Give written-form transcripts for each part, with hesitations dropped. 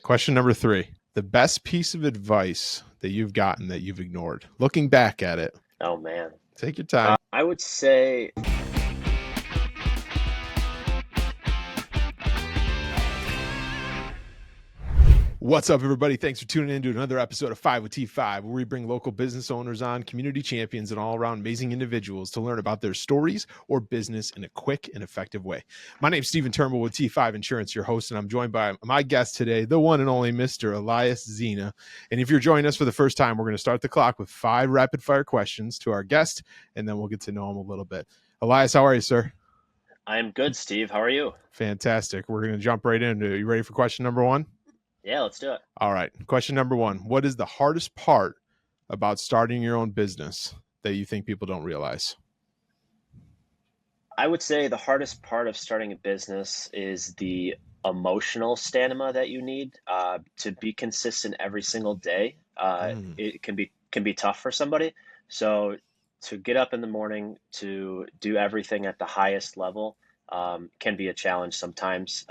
Question number 3. The best piece of advice that you've gotten that you've ignored. Looking back at it, Oh man. take your time. I would say What's up, everybody? Thanks for tuning in to another episode of 5 with T5, where we bring local business owners on, community champions, and all-around amazing individuals to learn about their stories or business in a quick and effective way. My name's Stephen Turnbull with T5 Insurance, your host, and I'm joined by my guest today, the one and only Mr. Elias Zeina. And if you're joining us for the first time, we're going to start the clock with 5 rapid-fire questions to our guest, and then we'll get to know him a little bit. Elias, how are you, sir? I'm good, Steve. How are you? Fantastic. We're going to jump right into it. Are you ready for question number 1? Yeah, let's do it. All right. Question number 1. What is the hardest part about starting your own business that you think people don't realize? I would say the hardest part of starting a business is the emotional stamina that you need to be consistent every single day. It can be tough for somebody. So to get up in the morning to do everything at the highest level can be a challenge sometimes.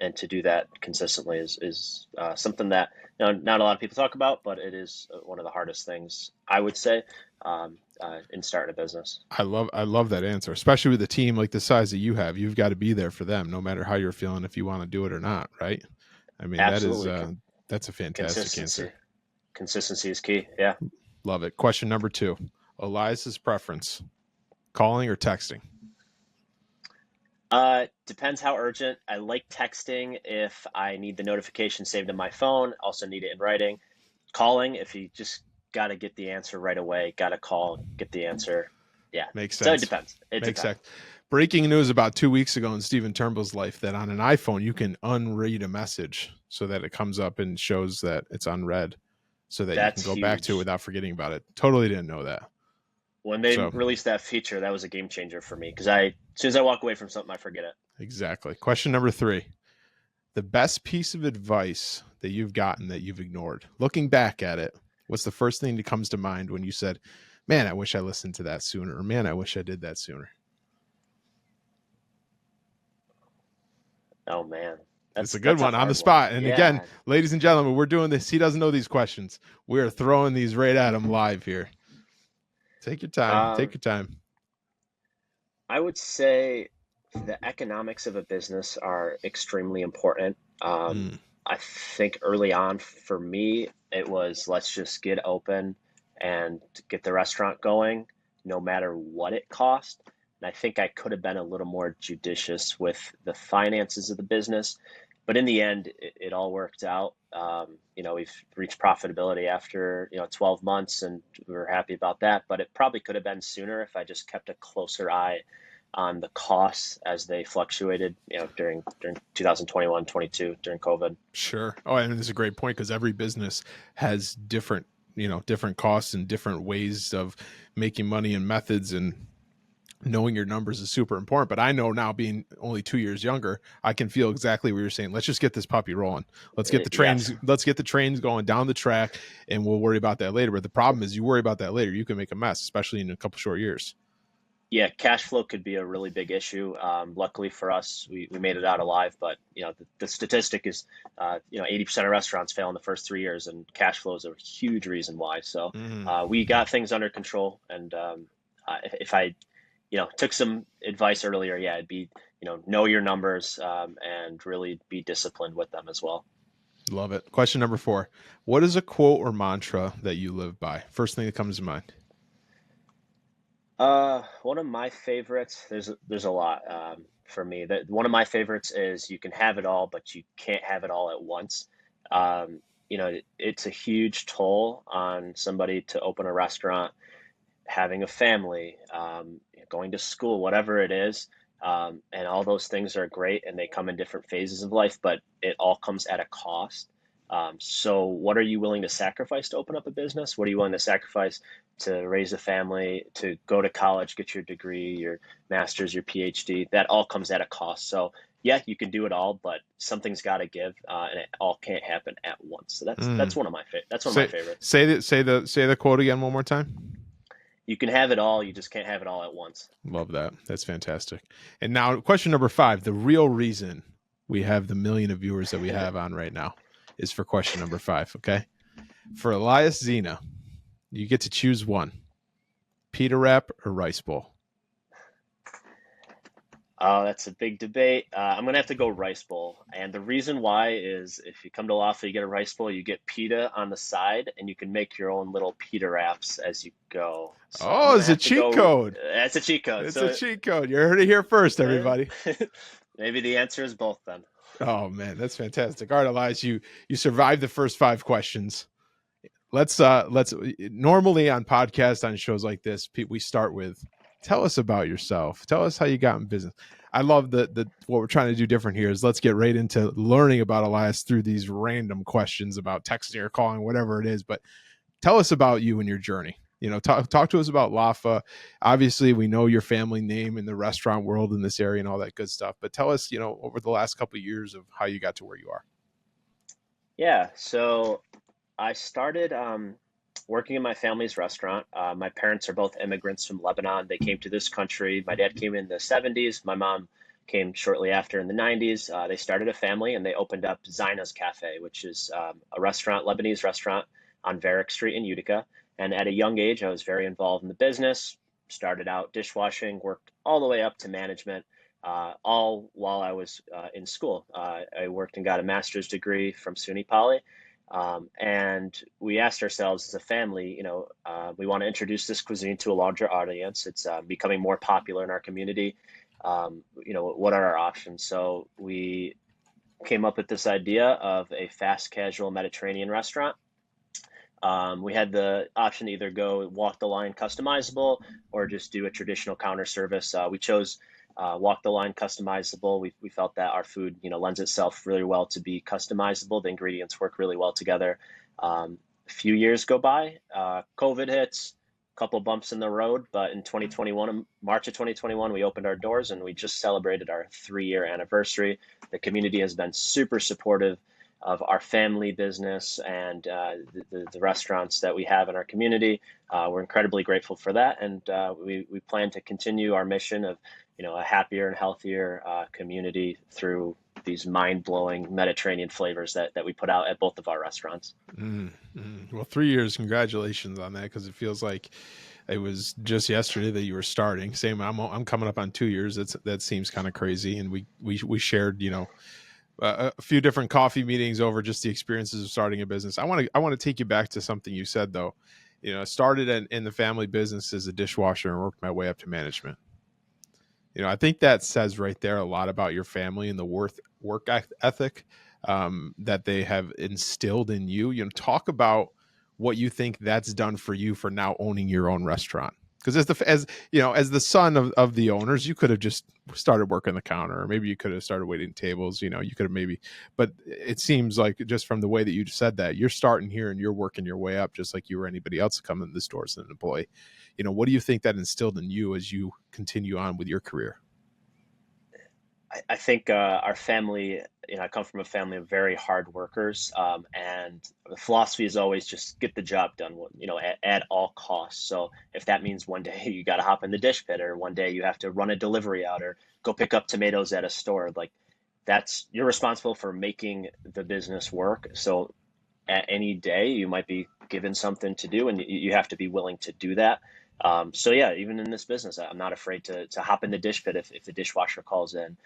And to do that consistently is something that not a lot of people talk about, but it is one of the hardest things I would say in starting a business. I love that answer, especially with a team like the size that you have. You've got to be there for them, no matter how you're feeling, if you want to do it or not, right? I mean, Absolutely. that's a fantastic answer. Consistency is key. Yeah. Love it. Question number 2. Elias's preference: calling or texting? Depends how urgent. I like texting if I need the notification saved in my phone. Also need it in writing. Calling if you just got to get the answer right away. Got to call, get the answer. Yeah. Makes So sense. it depends. Makes sense. Breaking news about 2 weeks ago in Stephen Turnbull's life that on an iPhone you can unread a message so that it comes up and shows that it's unread, so that That's you can go huge. back to it without forgetting about it. Totally didn't know that. When they released that feature, that was a game changer for me because as soon as I walk away from something, I forget it. Exactly. Question number 3. The best piece of advice that you've gotten that you've ignored. Looking back at it, what's the first thing that comes to mind when you said, man, I wish I listened to that sooner, or man, I wish I did that sooner? Oh man. It's a good one on the spot. And again, ladies and gentlemen, we're doing this. He doesn't know these questions. We're throwing these right at him live here. Take your time. Take your time. I would say the economics of a business are extremely important. I think early on for me, it was let's just get open and get the restaurant going, no matter what it cost. And I think I could have been a little more judicious with the finances of the business. But in the end, it all worked out. We've reached profitability after 12 months, and we were happy about that. But it probably could have been sooner if I just kept a closer eye on the costs as they fluctuated, during 2021, 22 during COVID. Sure. Oh, and this is a great point because every business has different costs and different ways of making money and methods, and knowing your numbers is super important. But I know now, being only 2 years younger, I can feel exactly what you're saying. Let's just get this puppy rolling. Let's get the trains. Yes. Let's get the trains going down the track, and we'll worry about that later. But the problem is, you worry about that later, you can make a mess, especially in a couple short years. Yeah, cash flow could be a really big issue. Luckily for us, we made it out alive. But the statistic is, 80% of restaurants fail in the first 3 years, and cash flow is a huge reason why. So we got things under control. And if I took some advice earlier, it'd be, know your numbers and really be disciplined with them as well. Love it. Question number 4. What is a quote or mantra that you live by? First thing that comes to mind. One of my favorites, there's a lot for me. One of my favorites is, you can have it all, but you can't have it all at once. It's a huge toll on somebody to open a restaurant, having a family, going to school, whatever it is. And all those things are great, and they come in different phases of life, but it all comes at a cost. So what are you willing to sacrifice to open up a business? What are you willing to sacrifice to raise a family, to go to college, get your degree, your master's, your PhD? That all comes at a cost. So yeah, you can do it all, but something's got to give, and it all can't happen at once. So that's one of my favorites. Say the quote again one more time. You can have it all, you just can't have it all at once. Love that. That's fantastic. And now question number 5, the real reason we have the million of viewers that we have on right now. is for question number 5. Okay. For Elias Zeina, you get to choose one: pita wrap or rice bowl. Oh, that's a big debate. I'm gonna have to go rice bowl, and the reason why is if you come to Lafa, you get a rice bowl, you get pita on the side, and you can make your own little pita wraps as you go. So I'm Oh, gonna it's a have to cheat go. code. That's a cheat code. It's a So cheat code. You heard it here first, eh, everybody. maybe the answer is both then. Oh man, that's fantastic. All right, Elias, you survived the first 5 questions. Let's normally on podcasts on shows like this, we start with, tell us about yourself. Tell us how you got in business. I love the what we're trying to do different here is let's get right into learning about Elias through these random questions about texting or calling, whatever it is. But tell us about you and your journey. Talk to us about Lafa. Obviously, we know your family name in the restaurant world in this area and all that good stuff. But tell us, over the last couple of years of how you got to where you are. Yeah. So I started working in my family's restaurant. My parents are both immigrants from Lebanon. They came to this country. My dad came in the 70s. My mom came shortly after in the 90s. They started a family and they opened up Zeina's Cafe, which is a restaurant, Lebanese restaurant on Varick Street in Utica. And at a young age, I was very involved in the business, started out dishwashing, worked all the way up to management. All while I was in school. I worked and got a master's degree from SUNY Poly, and we asked ourselves as a family, we want to introduce this cuisine to a larger audience. It's becoming more popular in our community. What are our options? So we came up with this idea of a fast casual Mediterranean restaurant. We had the option to either go walk the line customizable or just do a traditional counter service. We chose walk the line customizable. We felt that our food, lends itself really well to be customizable. The ingredients work really well together. A few years go by, COVID hits, a couple bumps in the road, but in 2021, March of 2021, we opened our doors and we just celebrated our 3-year anniversary. The community has been super supportive of our family business and the restaurants that we have in our community. We're incredibly grateful for that, and we plan to continue our mission of a happier and healthier community through these mind-blowing Mediterranean flavors that we put out at both of our restaurants. Well, 3 years, congratulations on that, because it feels like it was just yesterday that you were starting. Same, I'm coming up on 2 years. That seems kind of crazy, and we shared a few different coffee meetings over just the experiences of starting a business. I want to take you back to something you said though. Started in the family business as a dishwasher and worked my way up to management. I think that says right there a lot about your family and the work ethic that they have instilled in you. Talk about what you think that's done for you for now owning your own restaurant. Because as the son of the owners, you could have just started working the counter, or maybe you could have started waiting tables. You could have maybe, but it seems like just from the way that you said that, you're starting here and you're working your way up, just like you or anybody else coming to the store as an employee. What do you think that instilled in you as you continue on with your career? I think our family, I come from a family of very hard workers, and the philosophy is always just get the job done, at all costs. So if that means one day you got to hop in the dish pit, or one day you have to run a delivery out, or go pick up tomatoes at a store, like you're responsible for making the business work. So at any day you might be given something to do, and you have to be willing to do that. So yeah, even in this business, I'm not afraid to hop in the dish pit if the dishwasher calls in.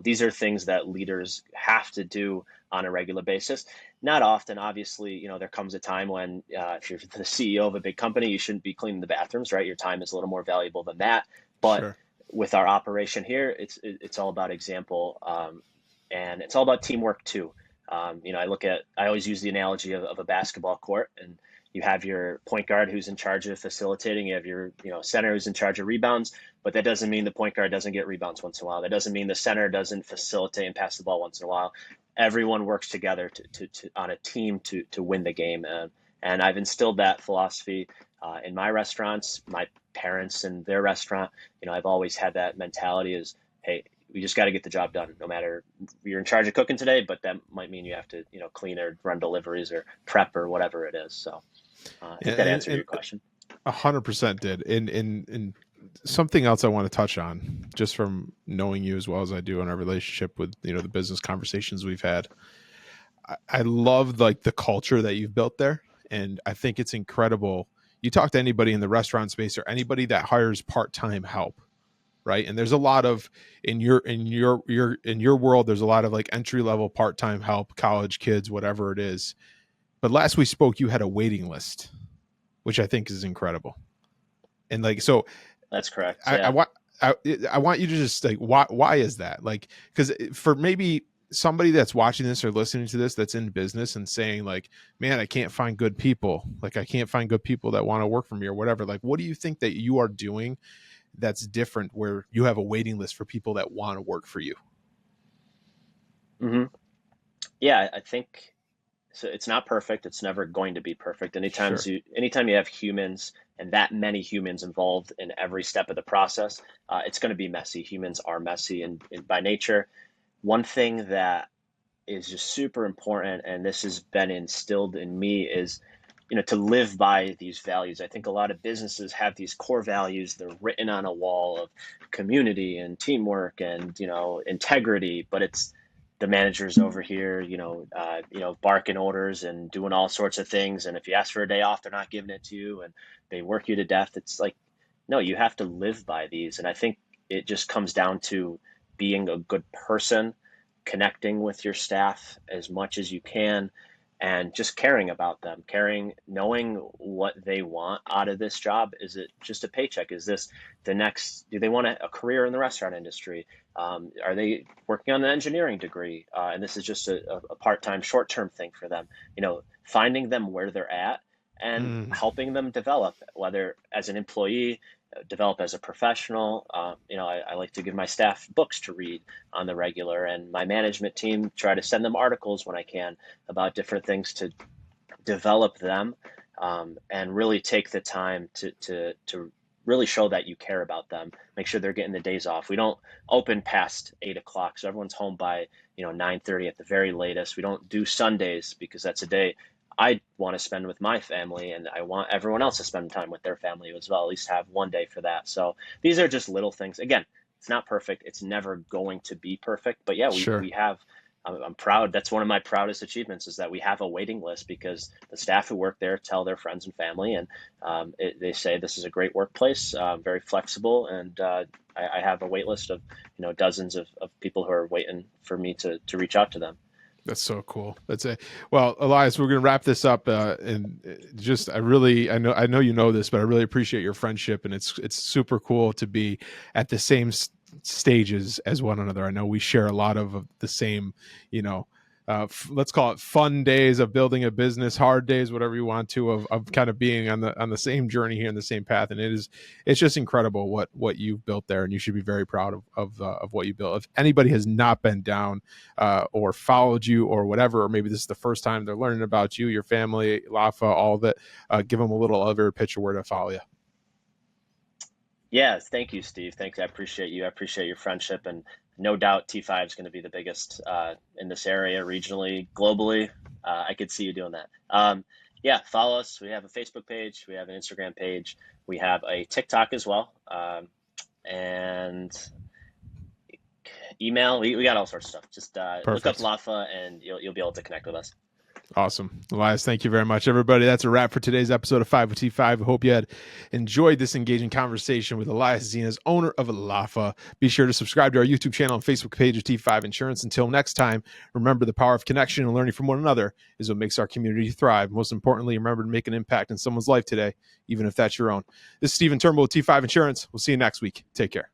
These are things that leaders have to do on a regular basis. Not often, obviously, there comes a time when if you're the CEO of a big company, you shouldn't be cleaning the bathrooms, right? Your time is a little more valuable than that. But Sure. with our operation here, it's all about example, and it's all about teamwork too. I always use the analogy of a basketball court, and you have your point guard who's in charge of facilitating. You have your, center who's in charge of rebounds, but that doesn't mean the point guard doesn't get rebounds once in a while. That doesn't mean the center doesn't facilitate and pass the ball once in a while. Everyone works together to on a team to win the game. And I've instilled that philosophy in my restaurants, my parents in their restaurant. I've always had that mentality is, hey, we just got to get the job done, no matter you're in charge of cooking today, but that might mean you have to, clean or run deliveries or prep or whatever it is. So I think that answered your question. 100% did. And something else I want to touch on, just from knowing you as well as I do in our relationship with, the business conversations we've had. I love like the culture that you've built there, and I think it's incredible. You talk to anybody in the restaurant space or anybody that hires part-time help, right? And there's a lot of in your world, there's a lot of like entry level part-time help, college kids, whatever it is. But last we spoke, you had a waiting list, which I think is incredible. And like, so That's correct. I Yeah. want I want you to just like, why is that? Like, because for maybe somebody that's watching this or listening to this that's in business and saying like, man, I can't find good people. Like, I can't find good people that want to work for me or whatever. Like, what do you think that you are doing that's different where you have a waiting list for people that want to work for you? hmm Yeah, I think so. It's not perfect. It's never going to be perfect. Sure. Anytime you have humans and that many humans involved in every step of the process, it's going to be messy. Humans are messy and by nature. One thing that is just super important, and this has been instilled in me, is to live by these values. I think a lot of businesses have these core values. They're written on a wall of community and teamwork and integrity, but it's the managers over here, barking orders and doing all sorts of things. And if you ask for a day off, they're not giving it to you, and they work you to death. It's like, no, you have to live by these. And I think it just comes down to being a good person, connecting with your staff as much as you can, and just caring about them, knowing what they want out of this job. Is it just a paycheck? Is this do they want a career in the restaurant industry? Are they working on an engineering degree? And this is just a part-time, short-term thing for them. Finding them where they're at and Mm. helping them develop, whether as an employee, develop as a professional. I like to give my staff books to read on the regular, and my management team try to send them articles when I can about different things to develop them, and really take the time to really show that you care about them. Make sure they're getting the days off. We don't open past 8 o'clock, so everyone's home by 9:30 at the very latest. We don't do Sundays because that's a day I want to spend with my family, and I want everyone else to spend time with their family as well. At least have one day for that. So these are just little things. Again, it's not perfect. It's never going to be perfect. But yeah, Sure. we have. I'm proud. That's one of my proudest achievements, is that we have a waiting list, because the staff who work there tell their friends and family, and they say this is a great workplace, very flexible, and I have a wait list of dozens of people who are waiting for me to reach out to them. That's so cool. That's it. Well, Elias, we're going to wrap this up. And just, I know you know this, but I really appreciate your friendship, and it's super cool to be at the same stages as one another. I know we share a lot of the same, you know, let's call it fun days of building a business, hard days, whatever you want to, of kind of being on the same journey here in the same path. And it's just incredible what you've built there, and you should be very proud of what you built. If anybody has not been down or followed you or whatever, or maybe this is the first time they're learning about you, your family, Lafa, all of it, give them a little elevator pitch of where to follow you. Yeah, thank you, Steve. Thanks. I appreciate you. I appreciate your friendship, and no doubt T5 is going to be the biggest in this area, regionally, globally. I could see you doing that. Yeah, follow us. We have a Facebook page. We have an Instagram page. We have a TikTok as well, and email. We got all sorts of stuff. Just look up Perfect. Lafa, and you'll be able to connect with us. Awesome. Elias, thank you very much, everybody. That's a wrap for today's episode of 5 with T5. I hope you had enjoyed this engaging conversation with Elias Zeina, owner of Lafa. Be sure to subscribe to our YouTube channel and Facebook page of T5 Insurance. Until next time, remember the power of connection and learning from one another is what makes our community thrive. Most importantly, remember to make an impact in someone's life today, even if that's your own. This is Stephen Turnbull with T5 Insurance. We'll see you next week. Take care.